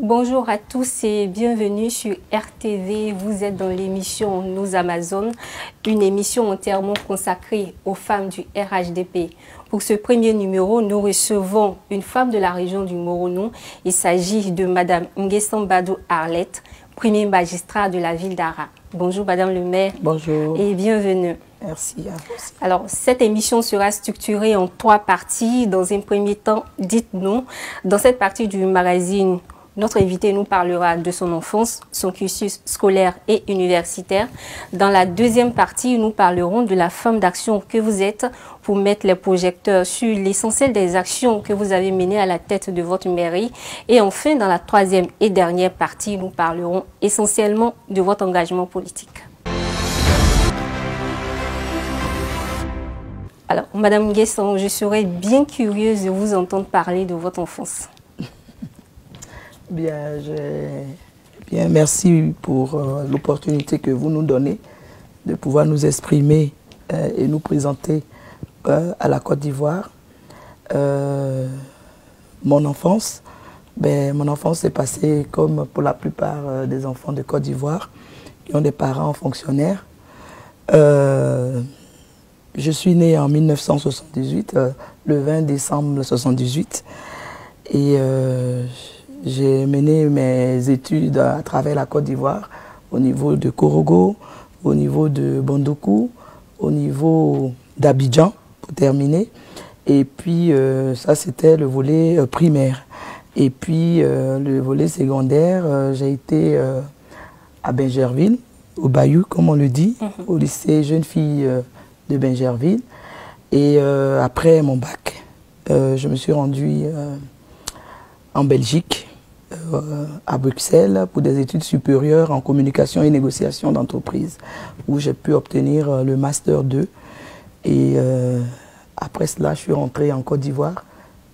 Bonjour à tous et bienvenue sur RTV. Vous êtes dans l'émission Nos Amazones, une émission entièrement consacrée aux femmes du RHDP. Pour ce premier numéro, nous recevons une femme de la région du Moronou. Il s'agit de Madame Nguessan-Badou Arlette, premier magistrat de la ville d'Ara. Bonjour Madame le maire. Bonjour. Et bienvenue. Merci à vous aussi. Alors, cette émission sera structurée en 3 parties. Dans un premier temps, dites-nous, dans cette partie du magazine, notre invité nous parlera de son enfance, son cursus scolaire et universitaire. Dans la deuxième partie, nous parlerons de la femme d'action que vous êtes pour mettre les projecteurs sur l'essentiel des actions que vous avez menées à la tête de votre mairie. Et enfin, dans la troisième et dernière partie, nous parlerons essentiellement de votre engagement politique. Alors, Madame Nguessan, je serais bien curieuse de vous entendre parler de votre enfance. Bien, merci pour l'opportunité que vous nous donnez de pouvoir nous exprimer et nous présenter à la Côte d'Ivoire. Mon enfance s'est passée comme pour la plupart des enfants de Côte d'Ivoire qui ont des parents fonctionnaires. Je suis né en 1978, le 20 décembre 1978, et j'ai mené mes études à travers la Côte d'Ivoire, au niveau de Korogo, au niveau de Bandoukou, au niveau d'Abidjan, pour terminer. Et puis, ça, c'était le volet primaire. Et puis, le volet secondaire, j'ai été à Bingerville, au Bayou, comme on le dit, au lycée jeune fille de Bingerville. Et après mon bac, je me suis rendue en Belgique, à Bruxelles, pour des études supérieures en communication et négociation d'entreprise, où j'ai pu obtenir le Master 2. Et après cela, je suis rentrée en Côte d'Ivoire.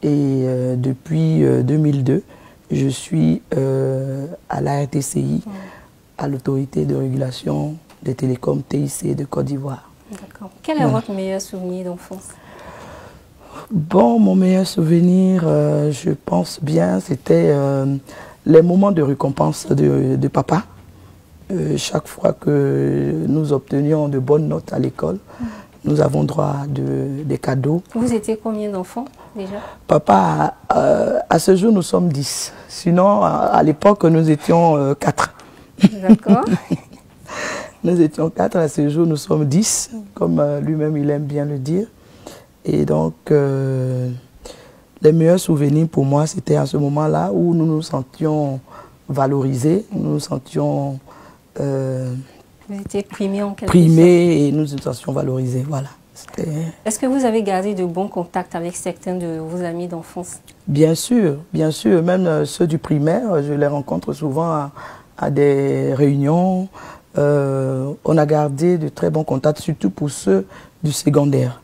Et depuis 2002, je suis à la RTCI, à l'autorité de régulation des télécoms TIC de Côte d'Ivoire. D'accord. Quel est votre meilleur souvenir d'enfance? Bon, mon meilleur souvenir, je pense bien, c'était les moments de récompense de papa. Chaque fois que nous obtenions de bonnes notes à l'école, nous avons droit à des cadeaux. Vous étiez combien d'enfants déjà? Papa, à ce jour, nous sommes 10. Sinon, à l'époque, nous étions 4. D'accord. Nous étions 4, à ce jour, nous sommes 10, comme lui-même, il aime bien le dire. Et donc, les meilleurs souvenirs pour moi, c'était à ce moment-là où nous nous sentions valorisés, nous nous sentions vous étiez primés en quelque sorte. Primés et nous nous sentions valorisés, voilà. Est-ce que vous avez gardé de bons contacts avec certains de vos amis d'enfance? Bien sûr, même ceux du primaire, je les rencontre souvent à des réunions. On a gardé de très bons contacts, surtout pour ceux du secondaire.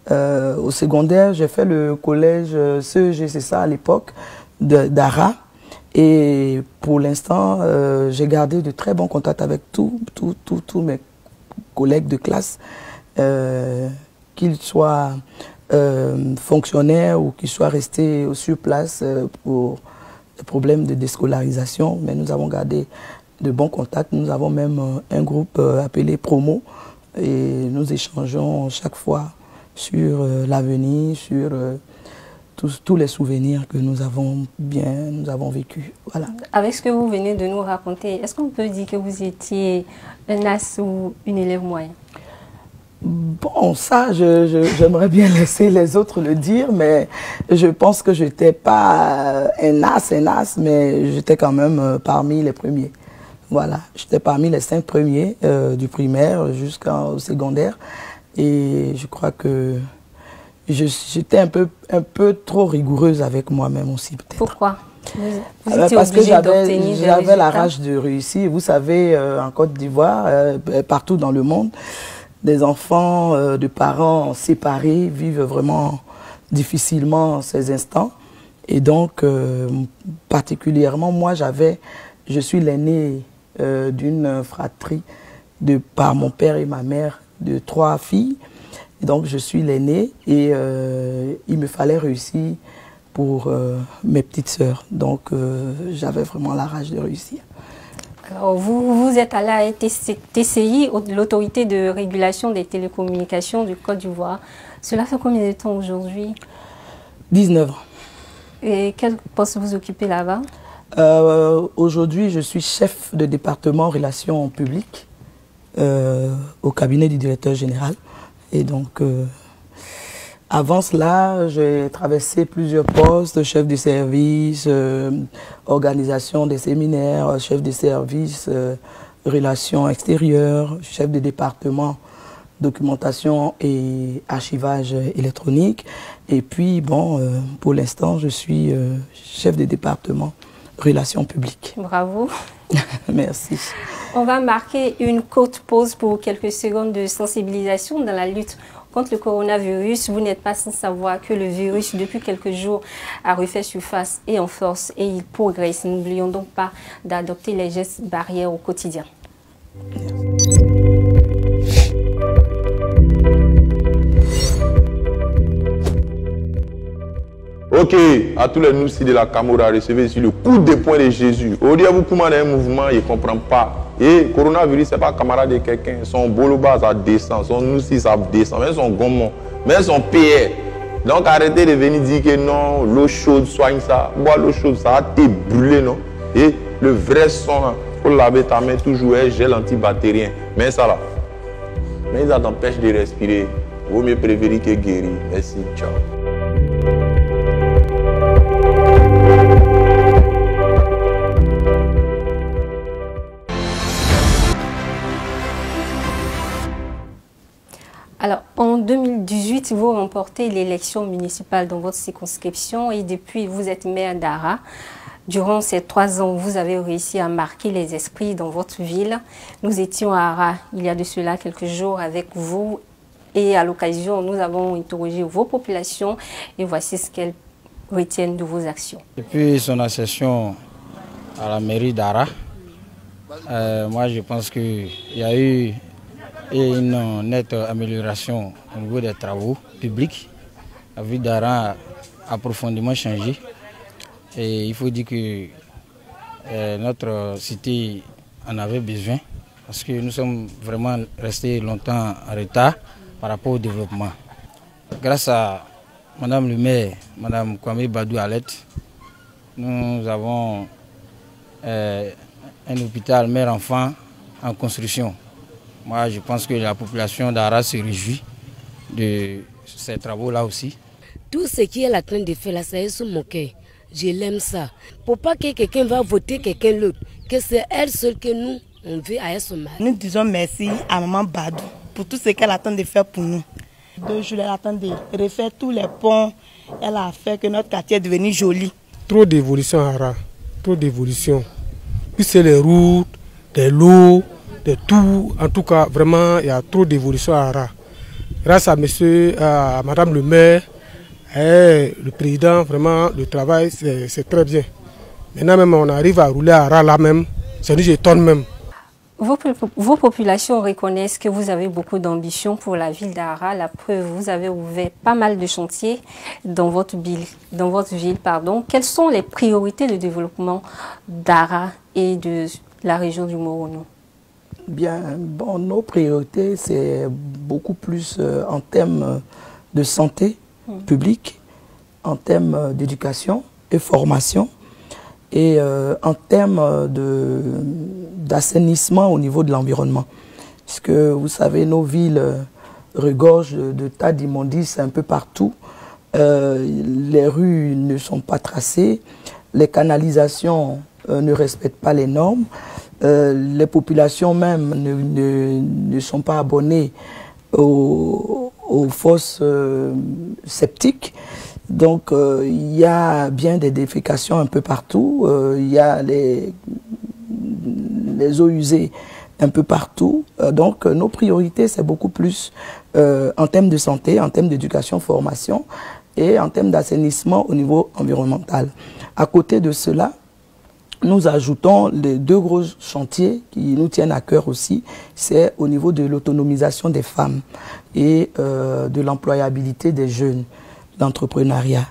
Au secondaire, j'ai fait le collège CEG, c'est ça à l'époque, d'Ara. Et pour l'instant, j'ai gardé de très bons contacts avec tous mes collègues de classe, qu'ils soient fonctionnaires ou qu'ils soient restés sur place pour des problèmes de déscolarisation. Mais nous avons gardé de bons contacts. Nous avons même un groupe appelé Promo et nous échangeons chaque fois sur l'avenir, sur tous les souvenirs que nous avons vécus. Voilà. Avec ce que vous venez de nous raconter, est-ce qu'on peut dire que vous étiez un as ou une élève moyenne? Bon, ça, j'aimerais bien laisser les autres le dire, mais je pense que je n'étais pas un as, mais j'étais quand même parmi les premiers. Voilà, j'étais parmi les 5 premiers du primaire jusqu'au secondaire. Et je crois que j'étais un peu trop rigoureuse avec moi-même aussi, peut-être. Pourquoi? Parce que j'avais la rage de réussir. Vous savez, en Côte d'Ivoire, partout dans le monde, des enfants de parents séparés vivent vraiment difficilement ces instants. Et donc, particulièrement, moi, je suis l'aîné d'une fratrie par mon père et ma mère de 3 filles. Et donc, je suis l'aîné et il me fallait réussir pour mes petites sœurs. Donc j'avais vraiment la rage de réussir. Alors vous êtes à la TCI, l'autorité de régulation des télécommunications du Côte d'Ivoire. Cela fait combien de temps aujourd'hui? 19 ans. Et quel poste vous occupez là-bas? Aujourd'hui, je suis chef de département relations publiques au cabinet du directeur général. Et donc, avant cela, j'ai traversé plusieurs postes, chef de service, organisation des séminaires, chef de service, relations extérieures, chef de département, documentation et archivage électronique. Et puis, bon, pour l'instant, je suis chef de département, relations publiques. Bravo. Merci. On va marquer une courte pause pour quelques secondes de sensibilisation dans la lutte contre le coronavirus. Vous n'êtes pas sans savoir que le virus, depuis quelques jours, a refait surface et en force et il progresse. N'oublions donc pas d'adopter les gestes barrières au quotidien. Ok, à tous les noussis de la Camorra, recevez ici le coup de poing de Jésus. Au diable, vous commandez un mouvement, il ne comprend pas. Et coronavirus, ce n'est pas camarade de quelqu'un. Son boloba, ça descend. Son noussi, ça descend. Même son gommon, même son PR. Donc arrêtez de venir dire que non, l'eau chaude soigne ça. Bois l'eau chaude, ça va te brûler, non? Et le vrai son, il faut laver ta main toujours, un gel antibactérien. Mais ça là, mais ça t'empêche de respirer. Vaut mieux prévenir que guérir. Merci, ciao. Alors, en 2018, vous remportez l'élection municipale dans votre circonscription et depuis, vous êtes maire d'Ara. Durant ces 3 ans, vous avez réussi à marquer les esprits dans votre ville. Nous étions à Ara il y a de cela quelques jours avec vous et à l'occasion, nous avons interrogé vos populations et voici ce qu'elles retiennent de vos actions. Depuis son accession à la mairie d'Ara, moi je pense qu'il y a eu une nette amélioration au niveau des travaux publics. La ville d'Ara a profondément changé et il faut dire que notre cité en avait besoin parce que nous sommes vraiment restés longtemps en retard par rapport au développement. Grâce à Madame le maire, Madame Kwame Badou Alet, nous avons un hôpital mère-enfant en construction. Moi, je pense que la population d'Ara se réjouit de ces travaux-là aussi. Tout ce qu'elle est en train de faire là, ça est sur mon cœur. Je l'aime ça. Pour pas que quelqu'un va voter quelqu'un d'autre, que c'est elle seule que nous, on veut à son mari. Nous disons merci à Maman Badou pour tout ce qu'elle attend de faire pour nous. 2 jours, elle attend de refaire tous les ponts. Elle a fait que notre quartier est devenu joli. Trop d'évolution à Ara, trop d'évolution. Puis c'est les routes, de l'eau, de tout. En tout cas, vraiment, il y a trop d'évolution à Ara. Grâce à à Madame le maire et le président, vraiment, le travail, c'est très bien. Maintenant, même, on arrive à rouler à Ara là même. C'est nous, j'étonne même. Vos populations reconnaissent que vous avez beaucoup d'ambition pour la ville d'Ara. La preuve, vous avez ouvert pas mal de chantiers dans votre ville. Quelles sont les priorités de développement d'Ara et de la région du Morono? Bien, bon, nos priorités, c'est beaucoup plus en termes de santé publique, en termes d'éducation et formation, et en termes d'assainissement au niveau de l'environnement. Puisque vous savez, nos villes regorgent de tas d'immondices un peu partout. Les rues ne sont pas tracées, les canalisations ne respectent pas les normes, les populations même ne sont pas abonnées aux fosses septiques. Donc, il y a bien des défécations un peu partout. Il y a les eaux usées un peu partout. Donc, nos priorités, c'est beaucoup plus en termes de santé, en termes d'éducation, formation et en termes d'assainissement au niveau environnemental. À côté de cela, nous ajoutons les 2 gros chantiers qui nous tiennent à cœur aussi. C'est au niveau de l'autonomisation des femmes et de l'employabilité des jeunes, l'entrepreneuriat.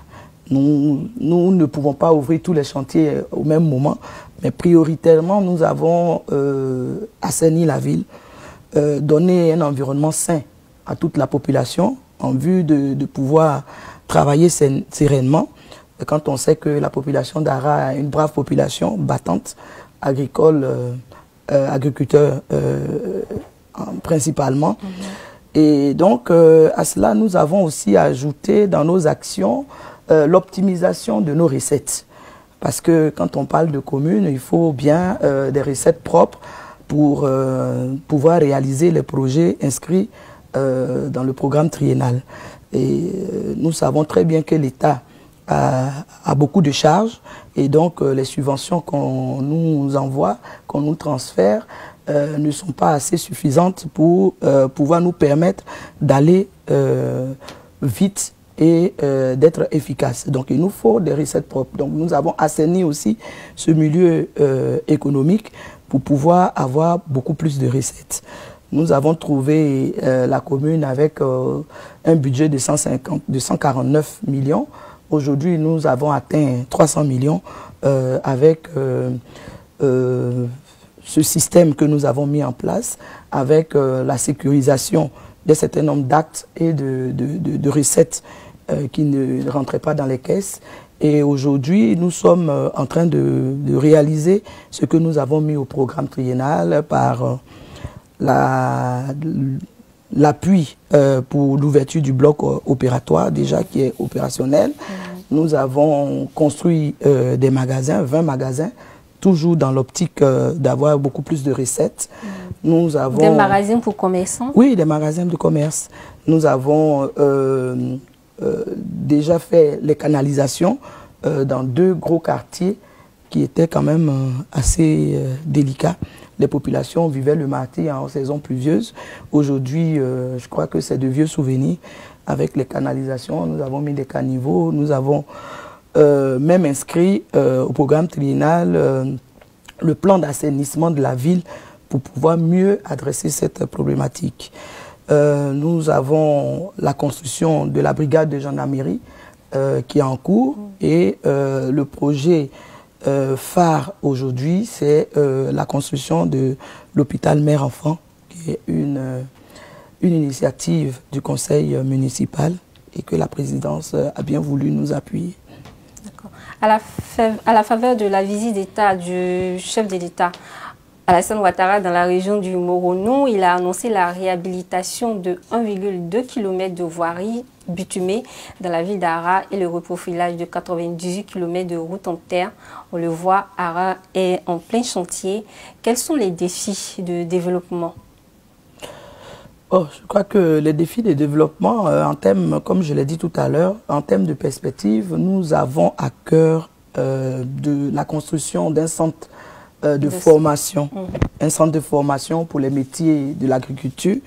Nous ne pouvons pas ouvrir tous les chantiers au même moment, mais prioritairement, nous avons assaini la ville, donné un environnement sain à toute la population en vue de pouvoir travailler sereinement. Quand on sait que la population d'Ara est une brave population battante, agricole, agriculteurs principalement. Et donc, à cela, nous avons aussi ajouté dans nos actions l'optimisation de nos recettes. Parce que quand on parle de communes, il faut bien des recettes propres pour pouvoir réaliser les projets inscrits dans le programme triennal. Et nous savons très bien que l'État a beaucoup de charges et donc les subventions qu'on nous envoie, qu'on nous transfère, ne sont pas assez suffisantes pour pouvoir nous permettre d'aller vite et d'être efficace. Donc il nous faut des recettes propres. Donc nous avons assaini aussi ce milieu économique pour pouvoir avoir beaucoup plus de recettes. Nous avons trouvé la commune avec un budget de 149 millions. Aujourd'hui, nous avons atteint 300 millions avec ce système que nous avons mis en place, avec la sécurisation d'un certain nombre d'actes et de recettes qui ne rentraient pas dans les caisses. Et aujourd'hui, nous sommes en train de réaliser ce que nous avons mis au programme triennal par l'appui pour l'ouverture du bloc opératoire, déjà qui est opérationnel. Nous avons construit des magasins, 20 magasins, toujours dans l'optique d'avoir beaucoup plus de recettes. Nous avons... Des magasins pour commerçants? Oui, des magasins de commerce. Nous avons déjà fait les canalisations dans 2 gros quartiers qui étaient quand même assez délicats. Les populations vivaient le martyre en saison pluvieuse. Aujourd'hui, je crois que c'est de vieux souvenirs. Avec les canalisations, nous avons mis des caniveaux, nous avons même inscrit au programme triennal le plan d'assainissement de la ville pour pouvoir mieux adresser cette problématique. Nous avons la construction de la brigade de gendarmerie qui est en cours et le projet phare aujourd'hui, c'est la construction de l'hôpital mère-enfant, qui est une initiative du conseil municipal et que la présidence a bien voulu nous appuyer. À la faveur de la visite d'État du chef de l'État, Alassane Ouattara, dans la région du Morono, il a annoncé la réhabilitation de 1,2 km de voirie bitumée dans la ville d'Ara et le reprofilage de 98 km de route en terre. On le voit, Ara est en plein chantier. Quels sont les défis de développement? Je crois que les défis de développement, en termes, comme je l'ai dit tout à l'heure, en termes de perspective, nous avons à cœur de la construction d'un centre de formation, un centre de formation pour les métiers de l'agriculture.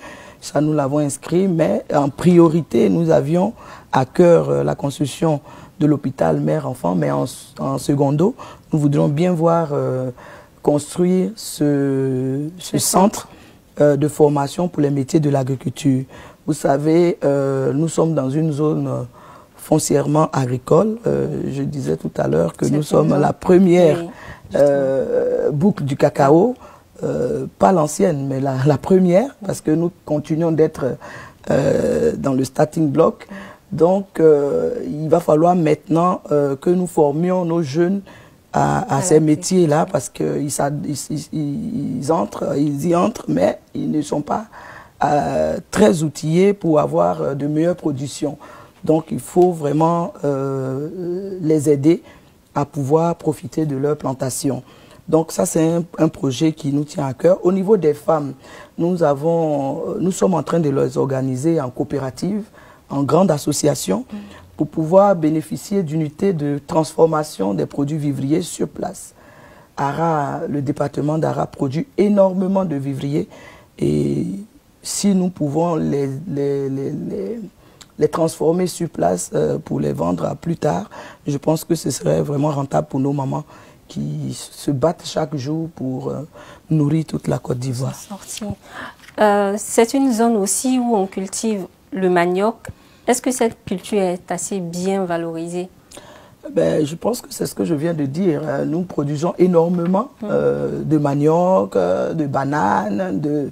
Ça, nous l'avons inscrit, mais en priorité, nous avions à cœur la construction de l'hôpital mère-enfant, mais en secondo, nous voudrions bien voir construire ce centre de formation pour les métiers de l'agriculture. Vous savez, nous sommes dans une zone foncièrement agricole. Je disais tout à l'heure que nous sommes la première boucle du cacao, pas l'ancienne, mais la première, parce que nous continuons d'être dans le starting block. Donc, il va falloir maintenant que nous formions nos jeunes à ces métiers-là, parce qu'ils y entrent, mais ils ne sont pas très outillés pour avoir de meilleures productions. Donc, il faut vraiment les aider à pouvoir profiter de leur plantation. Donc, ça, c'est un projet qui nous tient à cœur. Au niveau des femmes, nous sommes en train de les organiser en coopérative, en grande association, pour pouvoir bénéficier d'unités de transformation des produits vivriers sur place. Ara, le département d'Ara produit énormément de vivriers et si nous pouvons les transformer sur place pour les vendre plus tard, je pense que ce serait vraiment rentable pour nos mamans qui se battent chaque jour pour nourrir toute la Côte d'Ivoire. C'est une zone aussi où on cultive le manioc. Est-ce que cette culture est assez bien valorisée? Ben, je pense que c'est ce que je viens de dire. Nous produisons énormément de manioc, de bananes,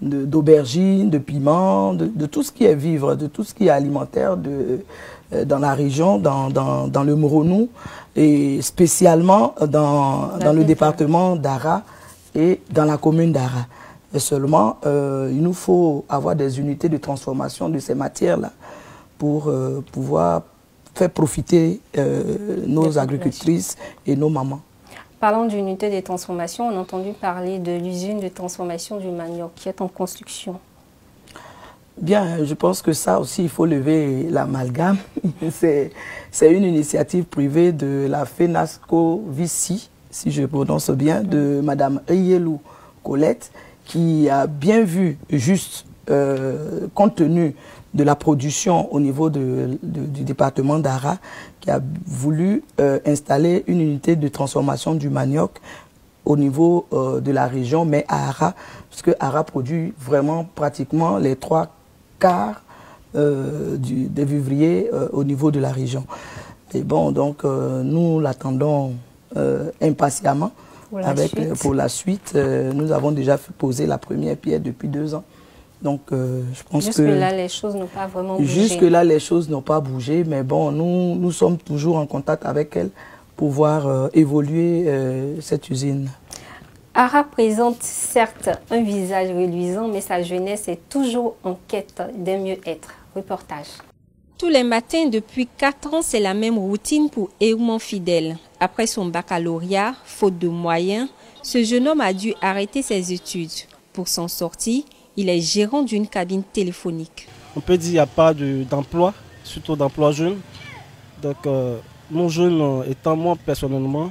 d'aubergines, de piments, de tout ce qui est vivre, de tout ce qui est alimentaire dans la région, dans le Moronou et spécialement dans le département d'Ara et dans la commune d'Ara. Et seulement, il nous faut avoir des unités de transformation de ces matières-là pour pouvoir faire profiter nos agricultrices et nos mamans. Parlant d'unité de transformation, on a entendu parler de l'usine de transformation du manioc qui est en construction. Bien, je pense que ça aussi, il faut lever l'amalgame. C'est une initiative privée de la FENASCO Vici, si je prononce bien, de Mme Eyelou Colette, qui a bien vu, juste compte tenu de la production au niveau du département d'Ara, qui a voulu installer une unité de transformation du manioc au niveau de la région, mais à Ara, parce que Ara produit vraiment pratiquement les 3 quarts des vivriers au niveau de la région. Et bon, donc nous l'attendons impatiemment. Pour la suite, nous avons déjà posé la première pierre depuis 2 ans. Donc, je pense que jusque-là, les choses n'ont pas vraiment bougé. Jusque-là, les choses n'ont pas bougé, mais bon, nous sommes toujours en contact avec elle pour voir évoluer cette usine. Ara présente certes un visage reluisant, mais sa jeunesse est toujours en quête d'un mieux-être. Reportage. Tous les matins depuis 4 ans, c'est la même routine pour Eumon Fidèle. Après son baccalauréat, faute de moyens, ce jeune homme a dû arrêter ses études. Pour s'en sortir, il est gérant d'une cabine téléphonique. On peut dire qu'il n'y a pas d'emploi, surtout d'emploi jeune. Donc, mon jeune étant moi personnellement,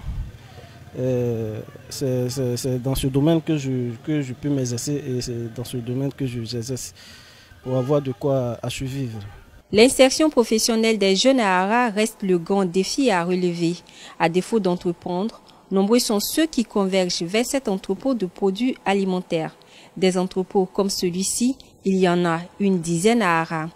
c'est dans ce domaine que je peux m'exercer et c'est dans ce domaine que j'exerce pour avoir de quoi à survivre. L'insertion professionnelle des jeunes à Ara reste le grand défi à relever. À défaut d'entreprendre, nombreux sont ceux qui convergent vers cet entrepôt de produits alimentaires. Des entrepôts comme celui-ci, il y en a une dizaine à Ara.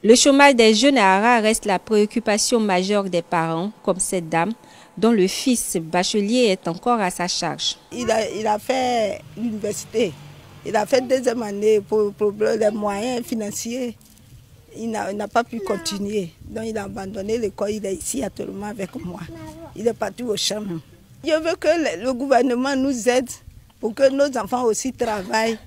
Le chômage des jeunes à Ara reste la préoccupation majeure des parents, comme cette dame, dont le fils bachelier est encore à sa charge. Il a fait l'université, il a fait 2e année pour les moyens financiers. Il n'a pas pu continuer, donc il a abandonné l'école, il est ici actuellement avec moi. Il est parti au champ. Je veux que le gouvernement nous aide pour que nos enfants aussi travaillent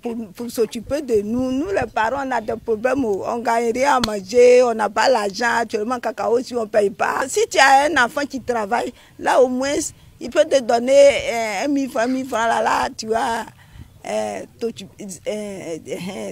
pour s'occuper de nous. Nous les parents, on a des problèmes, on ne gagne rien à manger, on n'a pas l'argent, actuellement cacao si on ne paye pas. Si tu as un enfant qui travaille, là au moins il peut te donner 1 000 francs, là tu vas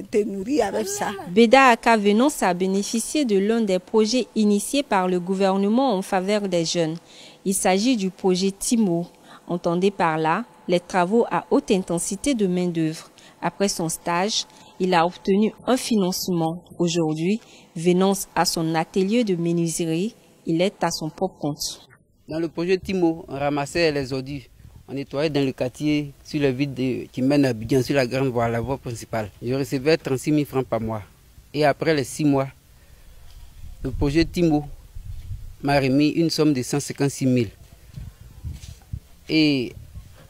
te nourrir avec ça. Beda Aka Venance a bénéficié de l'un des projets initiés par le gouvernement en faveur des jeunes. Il s'agit du projet Timo. Entendez par là les travaux à haute intensité de main-d'œuvre. Après son stage, il a obtenu un financement. Aujourd'hui, Venance a son atelier de menuiserie. Il est à son propre compte. Dans le projet Timo, on ramassait les ordures. On nettoyait dans le quartier, sur le vide qui mène à Abidjan, sur la grande voie, la voie principale. Je recevais 36 000 francs par mois. Et après les 6 mois, le projet Timo m'a remis une somme de 156 000. Et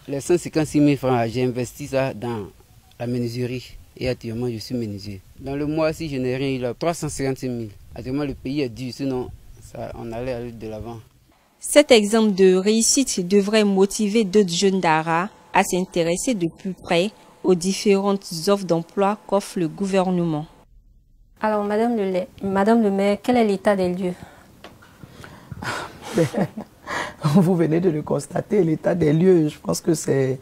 les 156 000 francs, j'ai investi ça dans la menuiserie. Et actuellement, je suis menuisier. Dans le mois, si je n'ai rien, il a 356 000. Actuellement, le pays est dur, sinon on allait aller de l'avant. Cet exemple de réussite devrait motiver d'autres jeunes d'Ara à s'intéresser de plus près aux différentes offres d'emploi qu'offre le gouvernement. Alors, Madame le maire, quel est l'état des lieux? Vous venez de le constater, l'état des lieux, je pense que c'est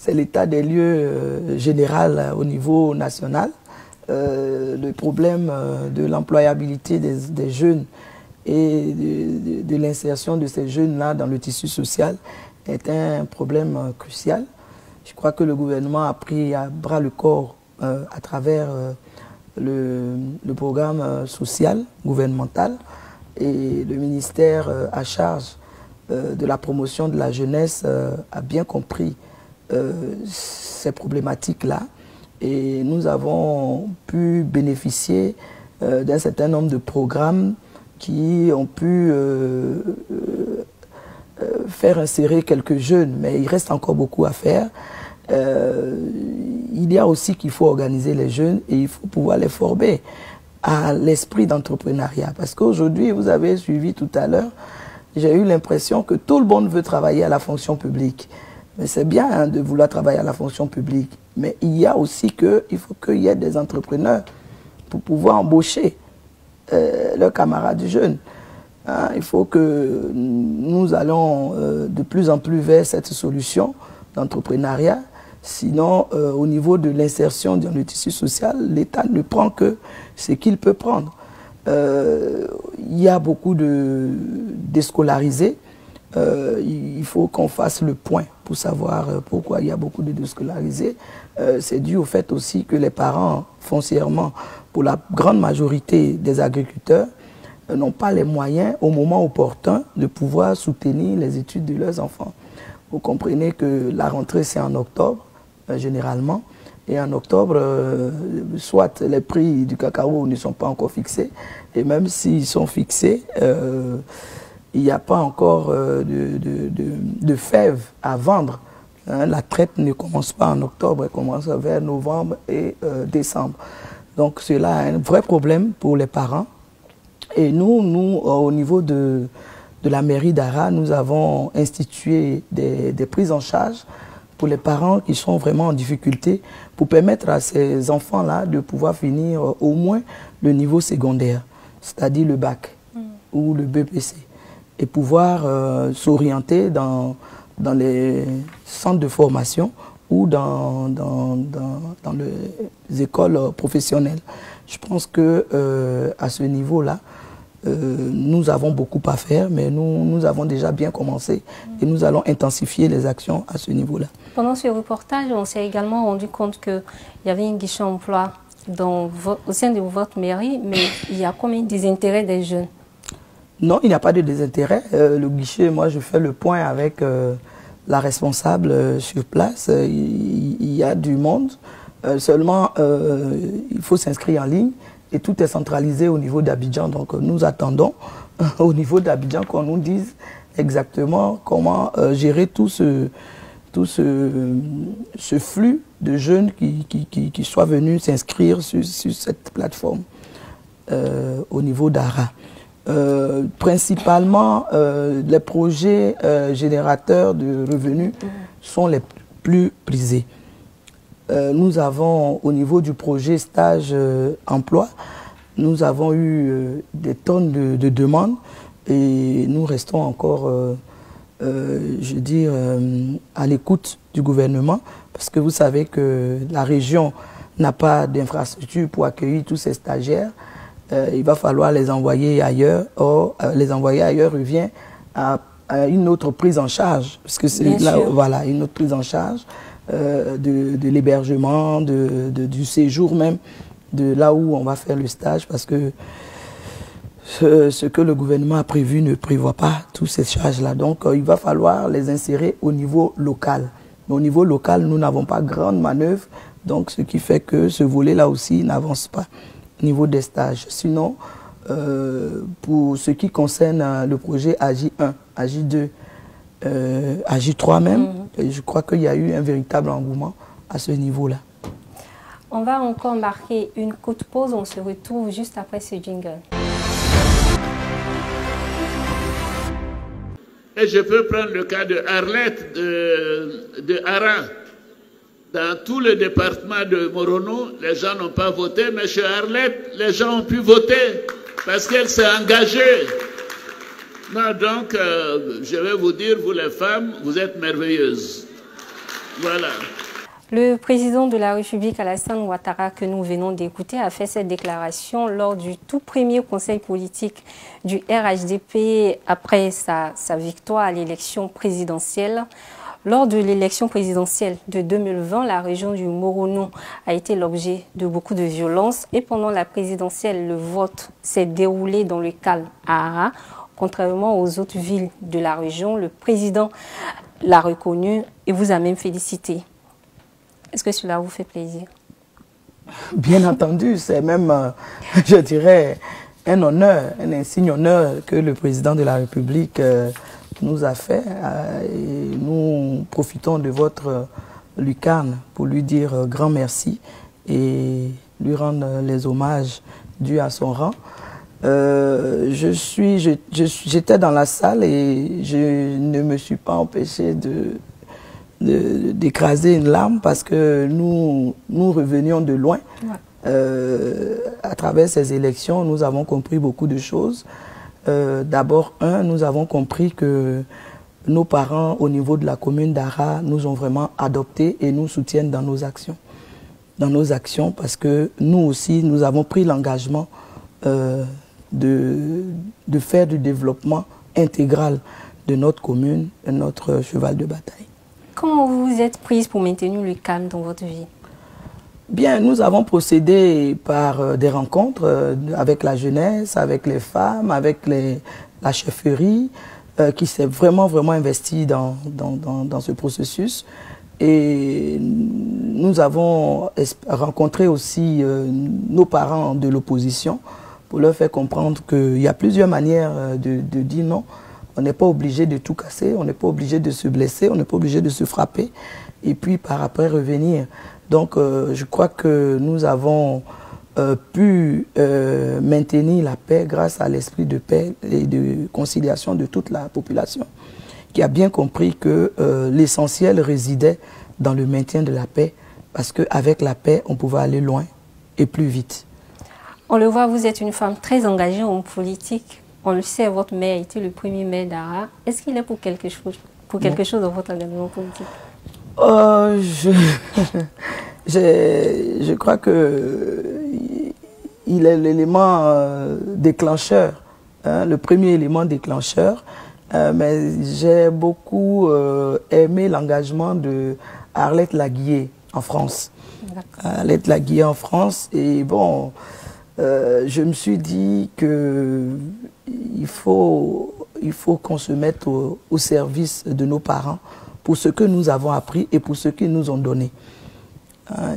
l'état des lieux général au niveau national. Le problème de l'employabilité des jeunes et de l'insertion de ces jeunes-là dans le tissu social est un problème crucial. Je crois que le gouvernement a pris à bras le corps à travers le programme social gouvernemental et le ministère à charge de la promotion de la jeunesse a bien compris ces problématiques-là et nous avons pu bénéficier d'un certain nombre de programmes qui ont pu faire insérer quelques jeunes, mais il reste encore beaucoup à faire. Il y a aussi qu'il faut organiser les jeunes et il faut pouvoir les former à l'esprit d'entrepreneuriat. Parce qu'aujourd'hui, vous avez suivi tout à l'heure, j'ai eu l'impression que tout le monde veut travailler à la fonction publique. Mais c'est bien hein, de vouloir travailler à la fonction publique. Mais il y a aussi il faut qu'il y ait des entrepreneurs pour pouvoir embaucher leurs camarades jeunes. Hein, il faut que nous allons de plus en plus vers cette solution d'entrepreneuriat. Sinon, au niveau de l'insertion dans le tissu social, l'État ne prend que ce qu'il peut prendre. Il y a beaucoup de déscolarisés. Il faut qu'on fasse le point pour savoir pourquoi il y a beaucoup de déscolarisés. C'est dû au fait aussi que les parents, foncièrement, pour la grande majorité des agriculteurs, n'ont pas les moyens au moment opportun de pouvoir soutenir les études de leurs enfants. Vous comprenez que la rentrée c'est en octobre, généralement, et en octobre, soit les prix du cacao ne sont pas encore fixés, et même s'ils sont fixés, il n'y a pas encore de fèves à vendre. Hein, la traite ne commence pas en octobre, elle commence vers novembre et décembre. Donc cela a un vrai problème pour les parents. Et nous au niveau de la mairie d'Ara, nous avons institué des prises en charge pour les parents qui sont vraiment en difficulté pour permettre à ces enfants-là de pouvoir finir au moins le niveau secondaire, c'est-à-dire le bac ou le BPC, et pouvoir s'orienter dans les centres de formation ou dans les écoles professionnelles. Je pense que à ce niveau-là, nous avons beaucoup à faire, mais nous avons déjà bien commencé et nous allons intensifier les actions à ce niveau-là. Pendant ce reportage, on s'est également rendu compte qu'il y avait un guichet emploi au sein de votre mairie, mais il y a combien de désintérêt des jeunes? Non, il n'y a pas de désintérêt. Le guichet, moi je fais le point avec la responsable sur place. Il y a du monde, seulement il faut s'inscrire en ligne. Et tout est centralisé au niveau d'Abidjan. Donc nous attendons au niveau d'Abidjan qu'on nous dise exactement comment gérer tout ce flux de jeunes qui soient venus s'inscrire sur cette plateforme au niveau d'Ara. Principalement, les projets générateurs de revenus sont les plus prisés. Nous avons, au niveau du projet stage-emploi, nous avons eu des tonnes de demandes et nous restons encore, je veux dire, à l'écoute du gouvernement parce que vous savez que la région n'a pas d'infrastructure pour accueillir tous ces stagiaires. Il va falloir les envoyer ailleurs. Or, les envoyer ailleurs revient à une autre prise en charge, parce que c'est là, voilà, une autre prise en charge. De l'hébergement, du séjour même, de là où on va faire le stage, parce que ce que le gouvernement a prévu ne prévoit pas toutes ces charges-là. Donc il va falloir les insérer au niveau local. Mais au niveau local, nous n'avons pas grande manœuvre, donc ce qui fait que ce volet-là aussi n'avance pas au niveau des stages. Sinon, pour ce qui concerne le projet AJ1, AJ2, AJ3 même, je crois qu'il y a eu un véritable engouement à ce niveau-là. On va encore marquer une courte pause, on se retrouve juste après ce jingle. Et je peux prendre le cas de Arlette, de Ara. Dans tout le département de Morono, les gens n'ont pas voté, mais chez Arlette, les gens ont pu voter parce qu'elle s'est engagée. Non, donc, je vais vous dire, vous les femmes, vous êtes merveilleuses. Voilà. Le président de la République, Alassane Ouattara, que nous venons d'écouter, a fait cette déclaration lors du tout premier conseil politique du RHDP après sa victoire à l'élection présidentielle. Lors de l'élection présidentielle de 2020, la région du Morono a été l'objet de beaucoup de violences et pendant la présidentielle, le vote s'est déroulé dans le calme à Ara. Contrairement aux autres villes de la région, le président l'a reconnu et vous a même félicité. Est-ce que cela vous fait plaisir? Bien entendu, c'est même, je dirais, un honneur, un insigne honneur que le président de la République nous a fait. Et nous profitons de votre lucarne pour lui dire grand merci et lui rendre les hommages dus à son rang. J'étais dans la salle et je ne me suis pas empêché d'écraser une larme parce que nous revenions de loin. Ouais. À travers ces élections, nous avons compris beaucoup de choses. D'abord, nous avons compris que nos parents au niveau de la commune d'Ara nous ont vraiment adoptés et nous soutiennent dans nos actions. Dans nos actions parce que nous aussi, nous avons pris l'engagement de faire du développement intégral de notre commune, notre cheval de bataille. Comment vous vous êtes prise pour maintenir le calme dans votre vie? Bien, nous avons procédé par des rencontres avec la jeunesse, avec les femmes, avec la chefferie, qui s'est vraiment investie dans ce processus. Et nous avons rencontré aussi nos parents de l'opposition pour leur faire comprendre qu'il y a plusieurs manières de dire non. On n'est pas obligé de tout casser, on n'est pas obligé de se blesser, on n'est pas obligé de se frapper et puis par après revenir. Donc je crois que nous avons pu maintenir la paix grâce à l'esprit de paix et de conciliation de toute la population qui a bien compris que l'essentiel résidait dans le maintien de la paix parce qu'avec la paix, on pouvait aller loin et plus vite. On le voit, vous êtes une femme très engagée en politique. On le sait, votre maire a été le premier maire d'Ara. Est-ce qu'il est pour quelque chose dans votre engagement politique? Je crois que il est l'élément déclencheur, hein, le premier élément déclencheur. Mais j'ai beaucoup aimé l'engagement de Arlette Laguié en France. Arlette Laguié en France. Et bon, je me suis dit que il faut qu'on se mette au service de nos parents pour ce que nous avons appris et pour ce qu'ils nous ont donné.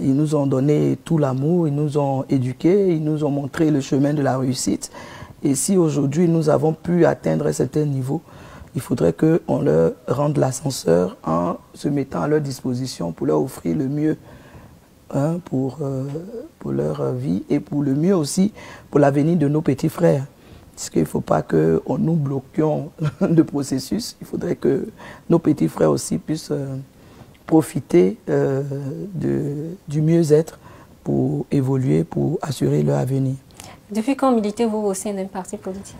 Ils nous ont donné tout l'amour, ils nous ont éduqués, ils nous ont montré le chemin de la réussite. Et si aujourd'hui nous avons pu atteindre un certain niveau, il faudrait qu'on leur rende l'ascenseur en se mettant à leur disposition pour leur offrir le mieux pour leur vie et pour le mieux aussi pour l'avenir de nos petits frères. Parce qu'il ne faut pas que nous bloquions le processus. Il faudrait que nos petits frères aussi puissent profiter du mieux-être pour évoluer, pour assurer leur avenir. Depuis quand militez-vous au sein d'un parti politique?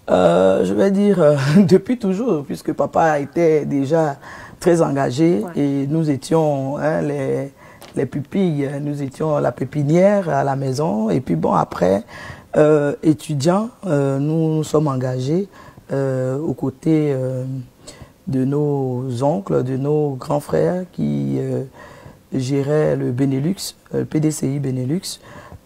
Je vais dire depuis toujours, puisque papa était déjà très engagé et nous étions les pupilles, nous étions la pépinière à la maison. Et puis bon, après, étudiants, nous nous sommes engagés aux côtés de nos oncles, de nos grands frères qui géraient le Benelux, le PDCI Benelux.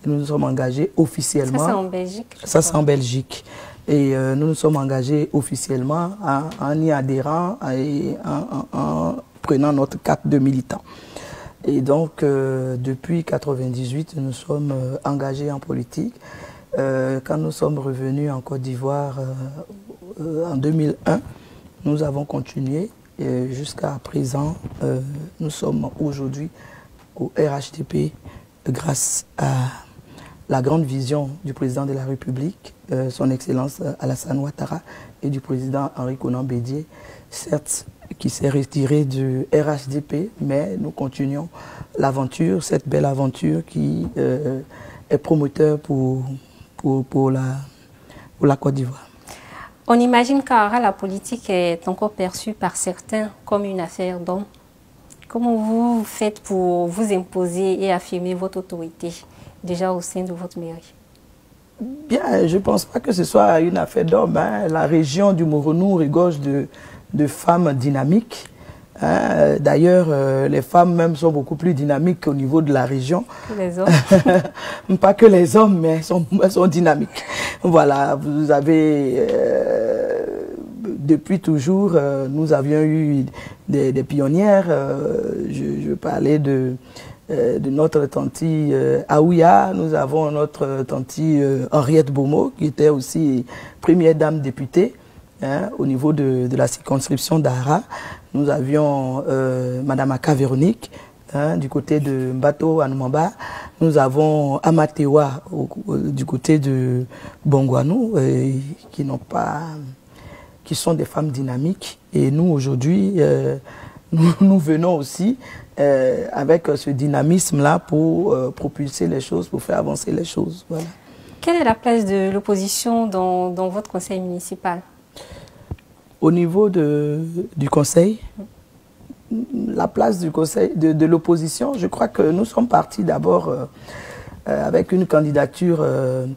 Nous nous sommes engagés officiellement. Ça, c'est en Belgique. Ça, c'est en Belgique. Et nous nous sommes engagés officiellement en y adhérant et en prenant notre carte de militant. Et donc, depuis 1998, nous sommes engagés en politique. Quand nous sommes revenus en Côte d'Ivoire en 2001, nous avons continué et jusqu'à présent, nous sommes aujourd'hui au RHDP grâce à la grande vision du président de la République, son Excellence Alassane Ouattara, et du président Henri Konan Bédié, certes qui s'est retiré du RHDP, mais nous continuons l'aventure, cette belle aventure qui est promoteur pour la Côte d'Ivoire. On imagine qu'à la politique est encore perçue par certains comme une affaire d'hommes. Comment vous faites pour vous imposer et affirmer votre autorité déjà au sein de votre mairie? Bien, je ne pense pas que ce soit une affaire d'hommes. Hein. La région du Moronou regorge de femmes dynamiques. Hein. D'ailleurs, les femmes même sont beaucoup plus dynamiques au niveau de la région. Que les hommes. Pas que les hommes, mais elles sont dynamiques. Voilà, vous avez... depuis toujours, nous avions eu des pionnières. Je parlais de de notre tantille Aouya, nous avons notre tantille Henriette Bomo, qui était aussi première dame députée au niveau de la circonscription d'Ara. Nous avions Madame Aka Véronique, du côté de Mbato Anoumamba. Nous avons Amatewa du côté de Bongwanou, qui sont des femmes dynamiques. Et nous, aujourd'hui, nous venons aussi avec ce dynamisme-là pour propulser les choses, pour faire avancer les choses. Voilà. Quelle est la place de l'opposition dans votre conseil municipal? Au niveau du conseil, la place du conseil de l'opposition, je crois que nous sommes partis d'abord avec une candidature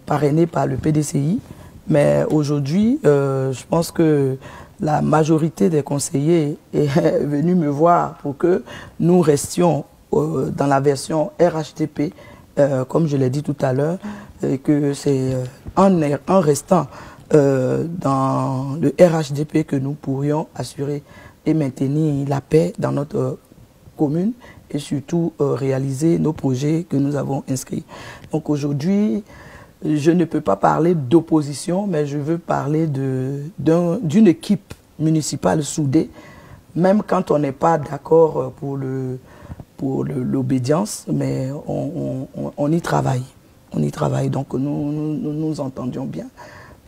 parrainée par le PDCI. Mais aujourd'hui, je pense que la majorité des conseillers est venue me voir pour que nous restions dans la version RHDP, comme je l'ai dit tout à l'heure, et que c'est en restant dans le RHDP que nous pourrions assurer et maintenir la paix dans notre commune et surtout réaliser nos projets que nous avons inscrits. Donc aujourd'hui, je ne peux pas parler d'opposition, mais je veux parler d'une équipe municipale soudée, même quand on n'est pas d'accord pour l'obédience, mais on y travaille. On y travaille, donc nous entendions bien.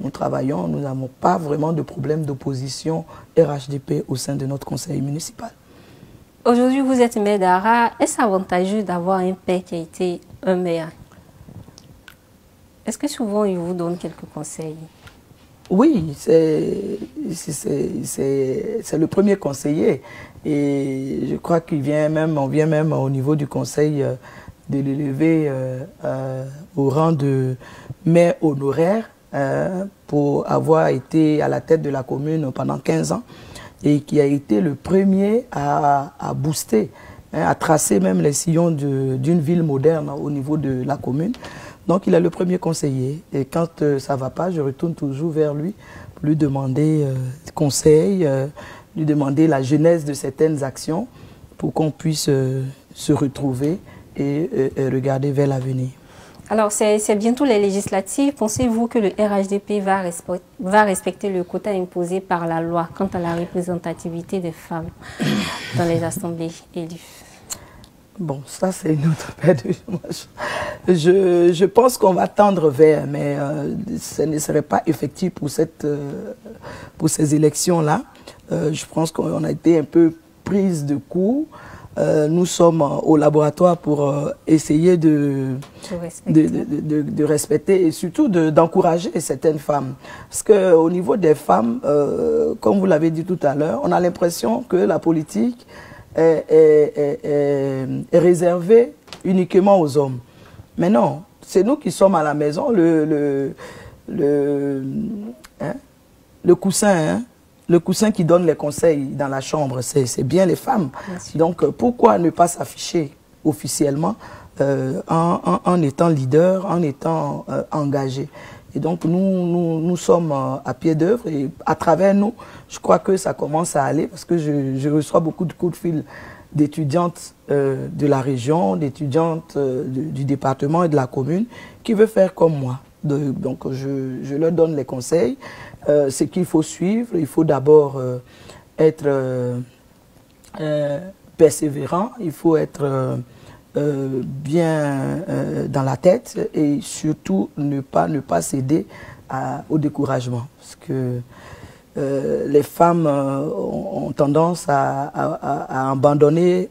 Nous travaillons, nous n'avons pas vraiment de problème d'opposition RHDP au sein de notre conseil municipal. Aujourd'hui, vous êtes maire d'Ara. Est-ce avantageux d'avoir un père qui a été un maire? Est-ce que souvent il vous donne quelques conseils? Oui, c'est le premier conseiller. Et je crois qu'on vient même au niveau du conseil de l'élever au rang de maire honoraire pour avoir été à la tête de la commune pendant 15 ans et qui a été le premier à booster, à tracer même les sillons d'une ville moderne au niveau de la commune. Donc il est le premier conseiller et quand ça ne va pas, je retourne toujours vers lui pour lui demander conseil, lui demander la genèse de certaines actions pour qu'on puisse se retrouver et regarder vers l'avenir. Alors c'est bientôt les législatives. Pensez-vous que le RHDP va respecter le quota imposé par la loi quant à la représentativité des femmes dans les assemblées élues? Bon, ça c'est une autre paire de choses. Je pense qu'on va tendre vers, mais ce ne serait pas effectif pour ces élections-là. Je pense qu'on a été un peu prise de court. Nous sommes au laboratoire pour essayer de respecter et surtout d'encourager certaines femmes. Parce qu'au niveau des femmes, comme vous l'avez dit tout à l'heure, on a l'impression que la politique est réservée uniquement aux hommes. Mais non, c'est nous qui sommes à la maison, le coussin, le coussin qui donne les conseils dans la chambre, c'est bien les femmes. Donc pourquoi ne pas s'afficher officiellement en étant leader, en étant engagé? Et donc nous sommes à pied d'œuvre et à travers nous, je crois que ça commence à aller parce que je reçois beaucoup de coups de fil d'étudiantes de la région, d'étudiantes du département et de la commune qui veulent faire comme moi. Donc je leur donne les conseils, ce qu'il faut suivre. Il faut d'abord être persévérant, il faut être bien dans la tête et surtout ne pas céder au découragement. Parce que les femmes ont tendance à abandonner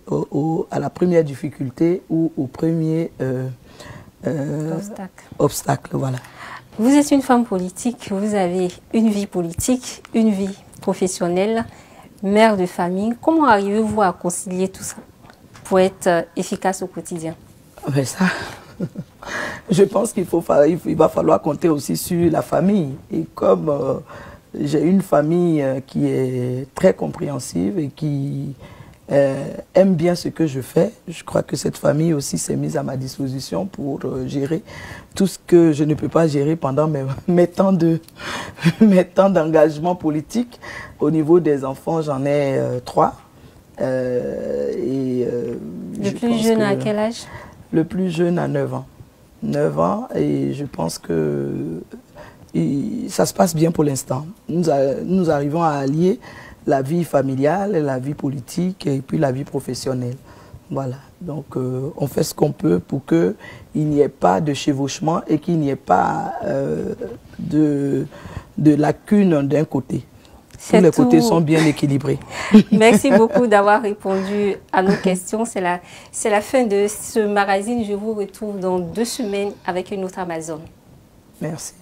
à la première difficulté ou au premier obstacle. Voilà. Vous êtes une femme politique, vous avez une vie politique, une vie professionnelle, mère de famille. Comment arrivez-vous à concilier tout ça pour être efficace au quotidien? Mais ça, je pense qu'il va falloir compter aussi sur la famille. Et comme j'ai une famille qui est très compréhensive et qui aime bien ce que je fais, je crois que cette famille aussi s'est mise à ma disposition pour gérer tout ce que je ne peux pas gérer pendant mes temps d'engagement politique. Au niveau des enfants, j'en ai 3. Et Le plus jeune à quel âge? Le plus jeune à 9 ans. 9 ans, et je pense que ça se passe bien pour l'instant. Nous arrivons à allier la vie familiale, la vie politique et puis la vie professionnelle. Voilà, donc on fait ce qu'on peut pour qu'il n'y ait pas de chevauchement et qu'il n'y ait pas de lacunes d'un côté. Tous les côtés sont bien équilibrés. Merci beaucoup d'avoir répondu à nos questions. C'est la fin de ce magazine. Je vous retrouve dans 2 semaines avec une autre Amazone. Merci.